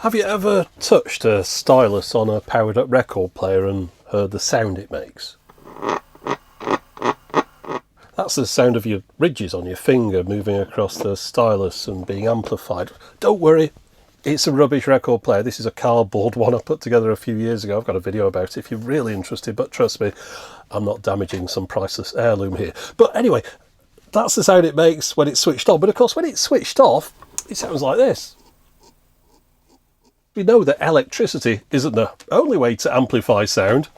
Have you ever touched a stylus on a powered up record player and heard the sound it makes? That's the sound of your ridges on your finger moving across the stylus and being amplified. Don't worry, it's a rubbish record player. This is a cardboard one I put together a few years ago. I've got a video about it if you're really interested, but trust me, I'm not damaging some priceless heirloom here. But anyway, that's the sound it makes when it's switched on. But of course, when it's switched off, it sounds like this. We know that electricity isn't the only way to amplify sound.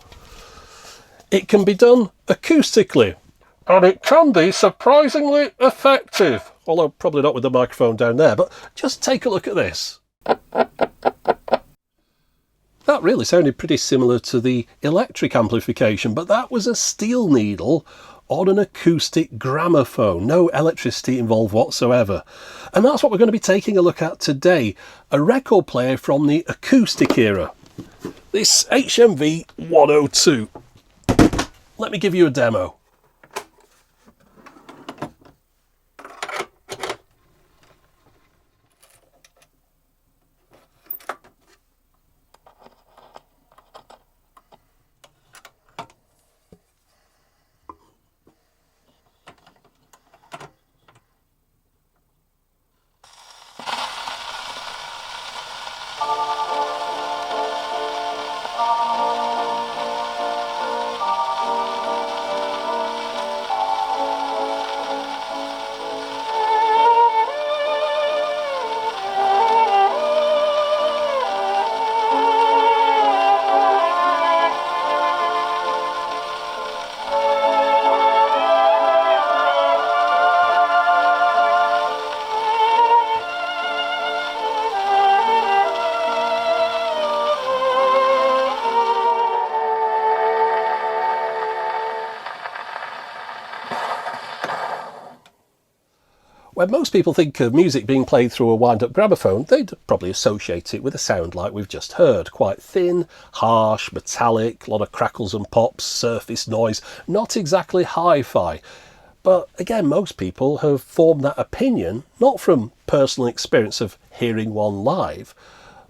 It can be done acoustically, and it can be surprisingly effective. Although probably not with the microphone down there, but just take a look at this. That really sounded pretty similar to the electric amplification, but that was a steel needle on an acoustic gramophone. No electricity involved whatsoever. And that's what we're going to be taking a look at today. A record player from the acoustic era. This HMV 102. Let me give you a demo. When most people think of music being played through a wind-up gramophone, they'd probably associate it with a sound like we've just heard. Quite thin, harsh, metallic, a lot of crackles and pops, surface noise, not exactly hi-fi. But again, most people have formed that opinion, not from personal experience of hearing one live,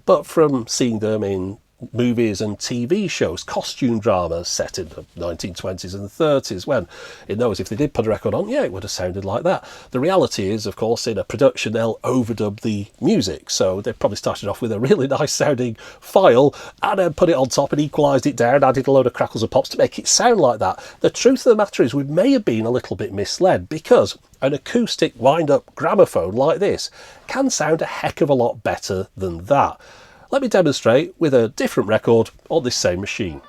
but from seeing them in movies and TV shows, costume dramas set in the 1920s and 30s, when in those, if they did put a record on, yeah, it would have sounded like that. The reality is, of course, in a production they'll overdub the music, so they probably started off with a really nice sounding file and then put it on top and equalised it down, added a load of crackles and pops to make it sound like that. The truth of the matter is we may have been a little bit misled, because an acoustic wind-up gramophone like this can sound a heck of a lot better than that. Let me demonstrate with a different record on this same machine.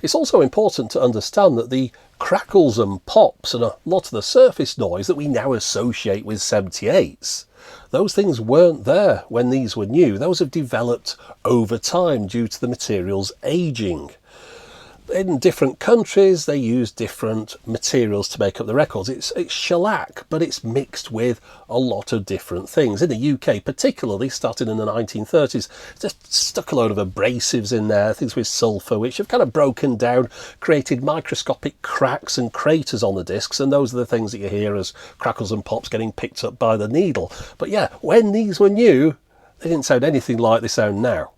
It's also important to understand that the crackles and pops and a lot of the surface noise that we now associate with 78s, those things weren't there when these were new. Those have developed over time due to the materials aging. In different countries, they use different materials to make up the records. It's shellac, but it's mixed with a lot of different things. In the UK particularly, starting in the 1930s, just stuck a load of abrasives in there, things with sulphur, which have kind of broken down, created microscopic cracks and craters on the discs, and those are the things that you hear as crackles and pops getting picked up by the needle. But yeah, when these were new, they didn't sound anything like they sound now.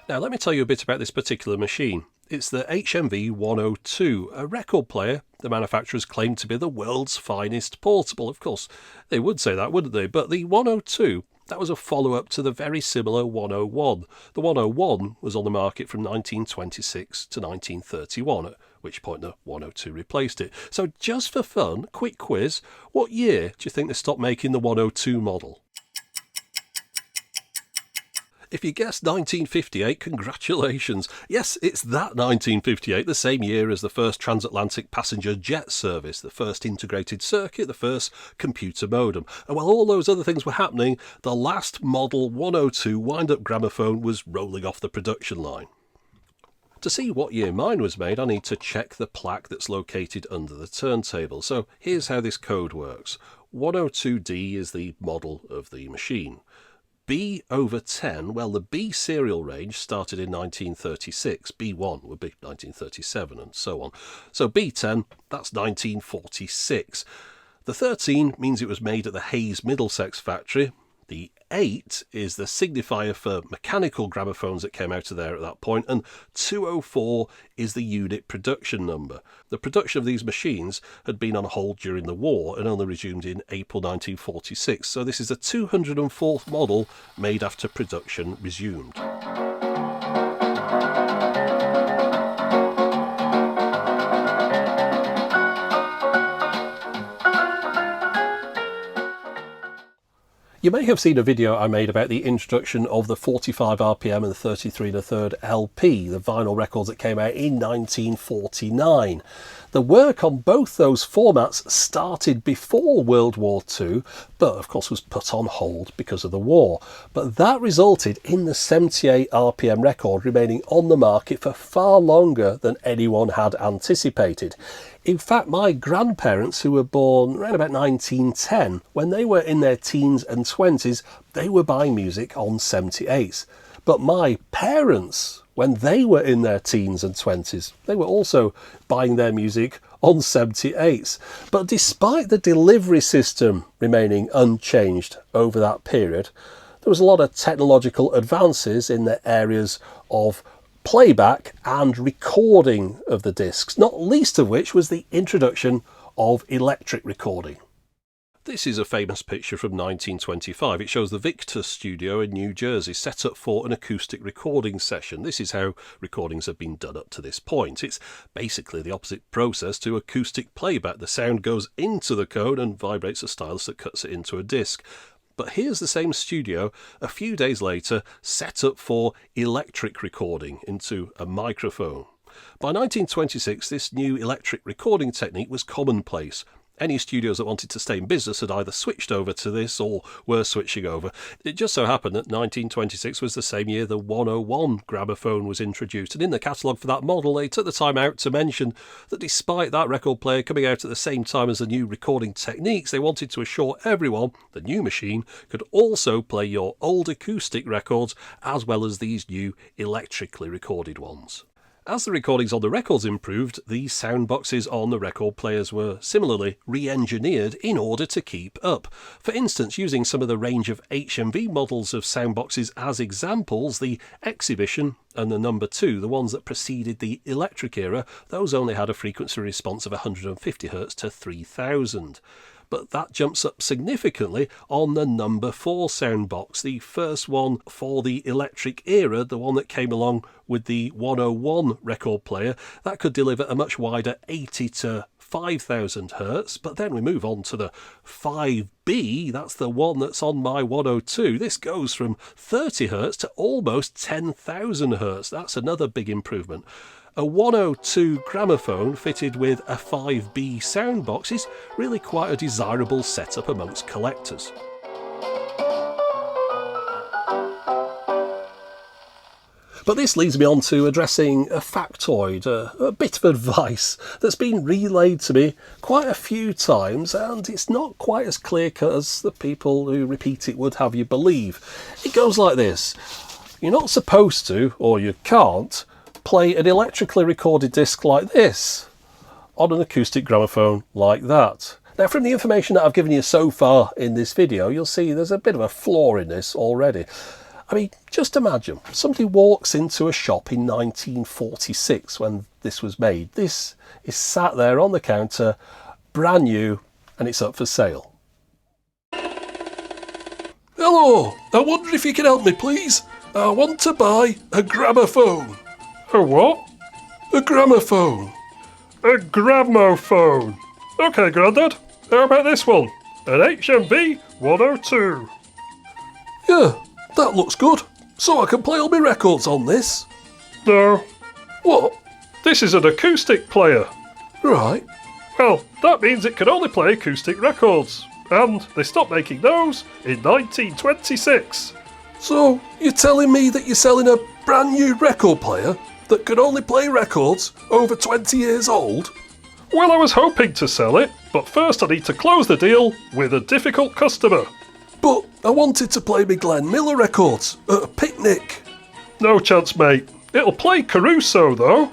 Now let me tell you a bit about this particular machine. It's the HMV 102, a record player the manufacturers claim to be the world's finest portable. Of course, they would say that, wouldn't they? But the 102, that was a follow-up to the very similar 101. The 101 was on the market from 1926 to 1931, at which point the 102 replaced it. So just for fun, quick quiz, what year do you think they stopped making the 102 model? If you guessed 1958, congratulations. Yes, it's that 1958, the same year as the first transatlantic passenger jet service, the first integrated circuit, the first computer modem. And while all those other things were happening, the last model 102 wind-up gramophone was rolling off the production line. To see what year mine was made, I need to check the plaque that's located under the turntable. So here's how this code works. 102D is the model of the machine. B over 10, well, the B serial range started in 1936. B1 would be 1937 and so on. So B10, that's 1946. The 13 means it was made at the Hayes Middlesex factory. The 8 is the signifier for mechanical gramophones that came out of there at that point, and 204 is the unit production number. The production of these machines had been on hold during the war and only resumed in April 1946, so this is the 204th model made after production resumed. You may have seen a video I made about the introduction of the 45 RPM and the 33 1/3 LP, the vinyl records that came out in 1949. The work on both those formats started before World War II, but of course was put on hold because of the war. But that resulted in the 78 RPM record remaining on the market for far longer than anyone had anticipated. In fact, my grandparents, who were born around about 1910, when they were in their teens and 20s, they were buying music on 78s. But my parents, when they were in their teens and 20s, they were also buying their music on 78s. But despite the delivery system remaining unchanged over that period, there was a lot of technological advances in the areas of playback and recording of the discs, not least of which was the introduction of electric recording. This is a famous picture from 1925. It shows the Victor studio in New Jersey set up for an acoustic recording session. This is how recordings have been done up to this point. It's basically the opposite process to acoustic playback. The sound goes into the cone and vibrates a stylus that cuts it into a disc. But here's the same studio a few days later set up for electric recording into a microphone. By 1926, this new electric recording technique was commonplace. Any studios that wanted to stay in business had either switched over to this or were switching over. It just so happened that 1926 was the same year the 101 gramophone was introduced, and in the catalogue for that model they took the time out to mention that despite that record player coming out at the same time as the new recording techniques, they wanted to assure everyone the new machine could also play your old acoustic records as well as these new electrically recorded ones. As the recordings on the records improved, the sound boxes on the record players were similarly re-engineered in order to keep up. For instance, using some of the range of HMV models of sound boxes as examples, the Exhibition and the number 2, the ones that preceded the electric era, those only had a frequency response of 150 Hz to 3000. But that jumps up significantly on the number 4 sound box, the first one for the electric era, the one that came along with the 101 record player. That could deliver a much wider 80 to 5000 Hz, but then we move on to the 5B, that's the one that's on my 102. This goes from 30 Hz to almost 10,000 Hz. That's another big improvement. A 102 gramophone fitted with a 5B sound box is really quite a desirable setup amongst collectors. But this leads me on to addressing a factoid, a bit of advice that's been relayed to me quite a few times, and it's not quite as clear-cut as the people who repeat it would have you believe. It goes like this: you're not supposed to, or you can't, play an electrically recorded disc like this on an acoustic gramophone like that. Now, from the information that I've given you so far in this video, you'll see there's a bit of a flaw in this already. I mean, just imagine somebody walks into a shop in 1946 when this was made. This is sat there on the counter, brand new, and it's up for sale. Hello, I wonder if you can help me, please. I want to buy a gramophone. A what? A gramophone. A gramophone. Okay, Grandad. How about this one? An HMV 102. Yeah, that looks good. So I can play all my records on this? No. What? This is an acoustic player. Right. Well, that means it can only play acoustic records. And they stopped making those in 1926. So you're telling me that you're selling a brand new record player that can only play records over 20 years old? Well, I was hoping to sell it, but first I need to close the deal with a difficult customer. But I wanted to play me Glenn Miller records at a picnic. No chance, mate. It'll play Caruso, though.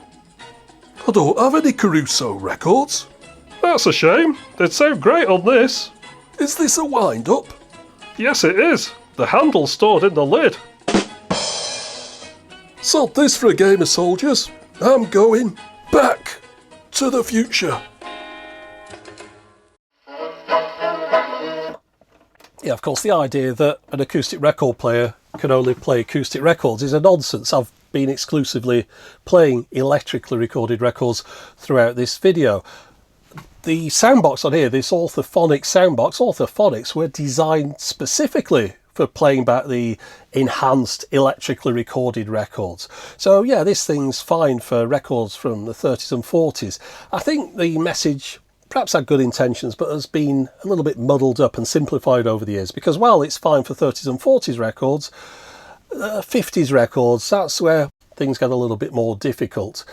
I don't have any Caruso records. That's a shame. They'd sound great on this. Is this a wind-up? Yes, it is. The handle's stored in the lid. Sod this for a game of soldiers. I'm going back to the future. Yeah, of course, the idea that an acoustic record player can only play acoustic records is a nonsense. I've been exclusively playing electrically recorded records throughout this video. The soundbox on here, this orthophonic soundbox, orthophonics were designed specifically for playing back the enhanced electrically recorded records. So yeah, this thing's fine for records from the 30s and 40s. I think the message perhaps had good intentions, but has been a little bit muddled up and simplified over the years, because while it's fine for 30s and 40s records, 50s records, that's where things get a little bit more difficult.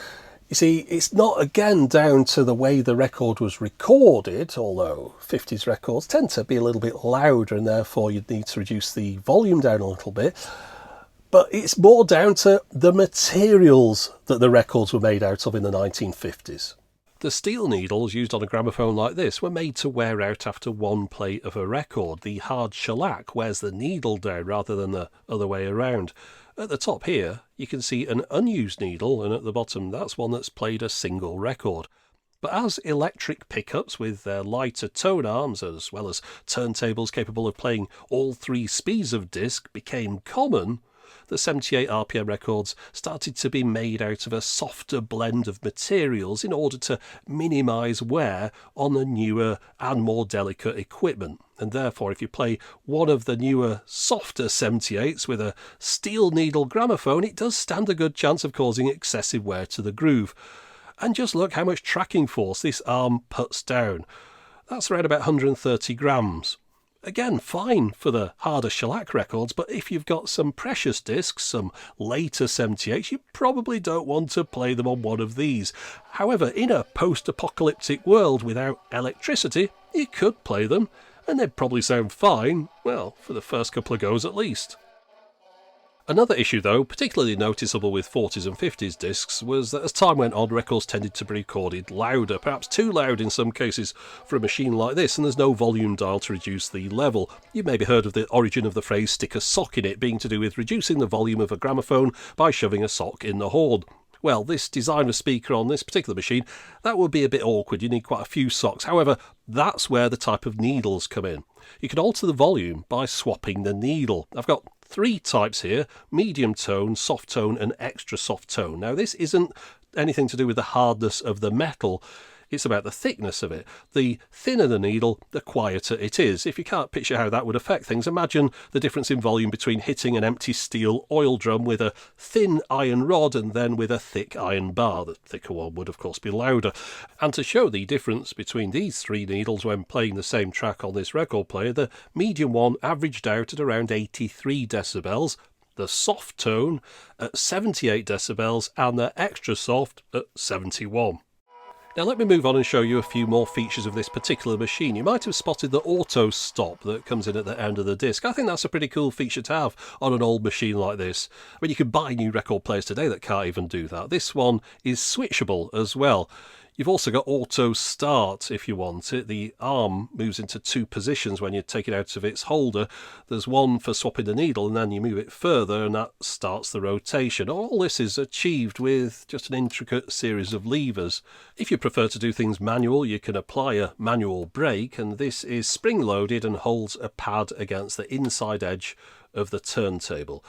You see, it's not again down to the way the record was recorded, although 50s records tend to be a little bit louder and therefore you'd need to reduce the volume down a little bit, but it's more down to the materials that the records were made out of in the 1950s. The steel needles used on a gramophone like this were made to wear out after one play of a record. The hard shellac wears the needle down rather than the other way around. At the top here, you can see an unused needle, and at the bottom, that's one that's played a single record. But as electric pickups with their lighter tone arms, as well as turntables capable of playing all three speeds of disc, became common, the 78 RPM records started to be made out of a softer blend of materials in order to minimise wear on the newer and more delicate equipment. And therefore, if you play one of the newer, softer 78s with a steel needle gramophone, it does stand a good chance of causing excessive wear to the groove. And just look how much tracking force this arm puts down. That's around about 130 grams. Again, fine for the harder shellac records, but if you've got some precious discs, some later 78s, you probably don't want to play them on one of these. However, in a post-apocalyptic world without electricity, you could play them, and they'd probably sound fine, well, for the first couple of goes at least. Another issue, though, particularly noticeable with 40s and 50s discs, was that as time went on, records tended to be recorded louder, perhaps too loud in some cases for a machine like this, and there's no volume dial to reduce the level. You've maybe heard of the origin of the phrase "stick a sock in it" being to do with reducing the volume of a gramophone by shoving a sock in the horn. Well, this design of speaker on this particular machine, that would be a bit awkward. You need quite a few socks. However, that's where the type of needles come in. You can alter the volume by swapping the needle. I've got three types here: medium tone, soft tone and extra soft tone. Now this isn't anything to do with the hardness of the metal, it's about the thickness of it. The thinner the needle, the quieter it is. If you can't picture how that would affect things, imagine the difference in volume between hitting an empty steel oil drum with a thin iron rod and then with a thick iron bar. The thicker one would of course be louder. And to show the difference between these three needles when playing the same track on this record player, the medium one averaged out at around 83 decibels, the soft tone at 78 decibels and the extra soft at 71. Now let me move on and show you a few more features of this particular machine. You might have spotted the auto stop that comes in at the end of the disc. I think that's a pretty cool feature to have on an old machine like this. I mean, you can buy new record players today that can't even do that. This one is switchable as well. You've also got auto start if you want it. The arm moves into two positions when you take it out of its holder. There's one for swapping the needle and then you move it further and that starts the rotation. All this is achieved with just an intricate series of levers. If you prefer to do things manual, you can apply a manual brake, and this is spring loaded and holds a pad against the inside edge of the turntable.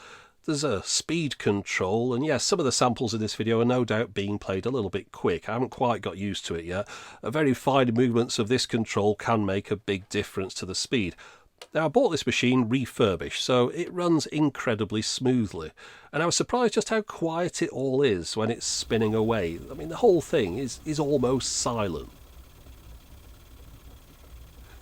There's a speed control, and yes, some of the samples in this video are no doubt being played a little bit quick. I haven't quite got used to it yet. Very fine movements of this control can make a big difference to the speed. Now, I bought this machine refurbished, so it runs incredibly smoothly, and I was surprised just how quiet it all is when it's spinning away. I mean, the whole thing is almost silent.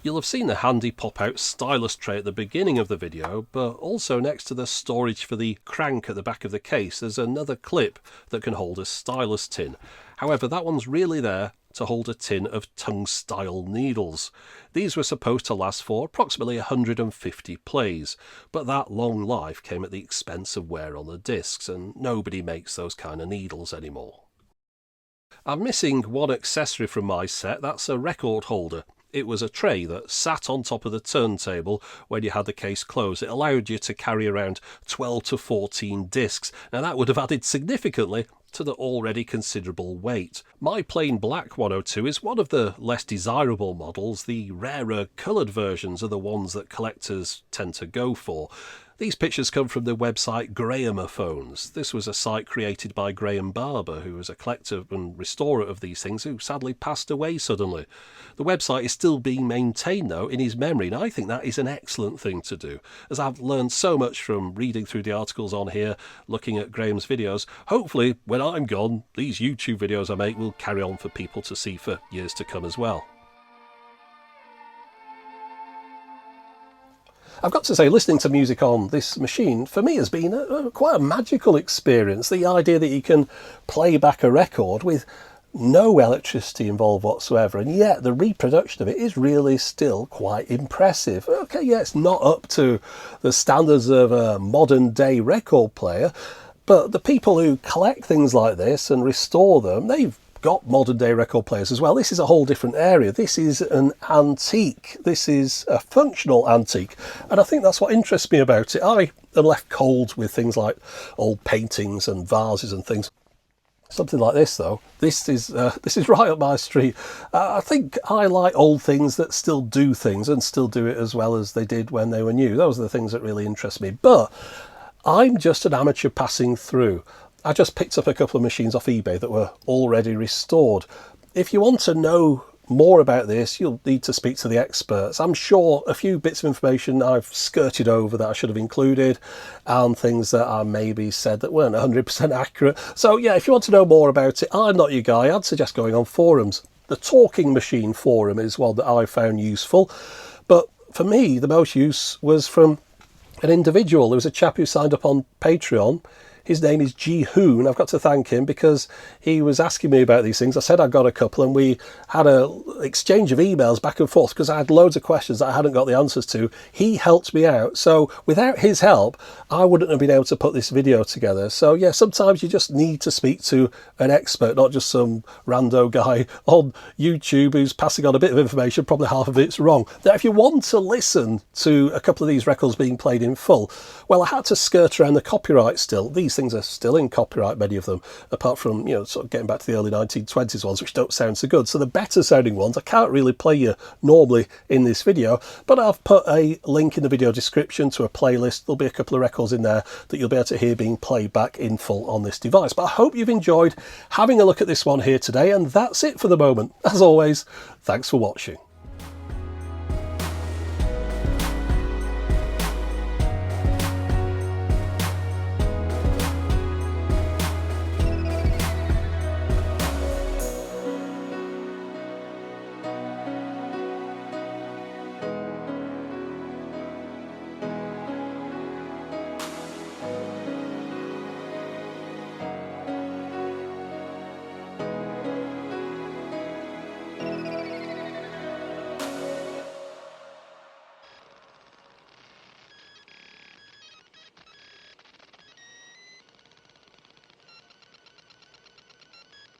You'll have seen the handy pop-out stylus tray at the beginning of the video, but also next to the storage for the crank at the back of the case there's another clip that can hold a stylus tin. However, that one's really there to hold a tin of tongue-style needles. These were supposed to last for approximately 150 plays, but that long life came at the expense of wear on the discs, and nobody makes those kind of needles anymore. I'm missing one accessory from my set. That's a record holder. It was a tray that sat on top of the turntable when you had the case closed. It allowed you to carry around 12 to 14 discs. Now that would have added significantly to the already considerable weight. My plain black 102 is one of the less desirable models. The rarer coloured versions are the ones that collectors tend to go for. These pictures come from the website Gramophones. This was a site created by Graham Barber, who was a collector and restorer of these things, who sadly passed away suddenly. The website is still being maintained, though, in his memory, and I think that is an excellent thing to do, as I've learned so much from reading through the articles on here, looking at Graham's videos. Hopefully, when I'm gone, these YouTube videos I make will carry on for people to see for years to come as well. I've got to say, listening to music on this machine, for me, has been quite a magical experience. The idea that you can play back a record with no electricity involved whatsoever, and yet the reproduction of it is really still quite impressive. Okay, yeah, it's not up to the standards of a modern day record player, but the people who collect things like this and restore them, they've got modern day record players as well. This is a whole different area. This is an antique. This is a functional antique, and I think that's what interests me about it. I am left cold with things like old paintings and vases and things. Something like this, though, this is right up my street. I think I like old things that still do things and still do it as well as they did when they were new. Those are the things that really interest me. But I'm just an amateur passing through. I just picked up a couple of machines off eBay that were already restored. If you want to know more about this, you'll need to speak to the experts. I'm sure a few bits of information I've skirted over that I should have included, and things that I maybe said that weren't 100% accurate. So yeah, if you want to know more about it, I'm not your guy. I'd suggest going on forums. The Talking Machine forum is one that I found useful, but for me the most use was from an individual. There was a chap who signed up on Patreon. His name is G Hoon. I've got to thank him because he was asking me about these things. I said I got a couple, and we had an exchange of emails back and forth because I had loads of questions that I hadn't got the answers to. He helped me out. So without his help, I wouldn't have been able to put this video together. So yeah, sometimes you just need to speak to an expert, not just some rando guy on YouTube who's passing on a bit of information, probably half of it's wrong. Now, if you want to listen to a couple of these records being played in full, well, I had to skirt around the copyright still. These things are still in copyright, many of them, apart from, you know, sort of getting back to the early 1920s ones, which don't sound so good. So the better sounding ones I can't really play you normally in this video, but I've put a link in the video description to a playlist. There'll be a couple of records in there that you'll be able to hear being played back in full on this device. But I hope you've enjoyed having a look at this one here today, and that's it for the moment. As always, thanks for watching.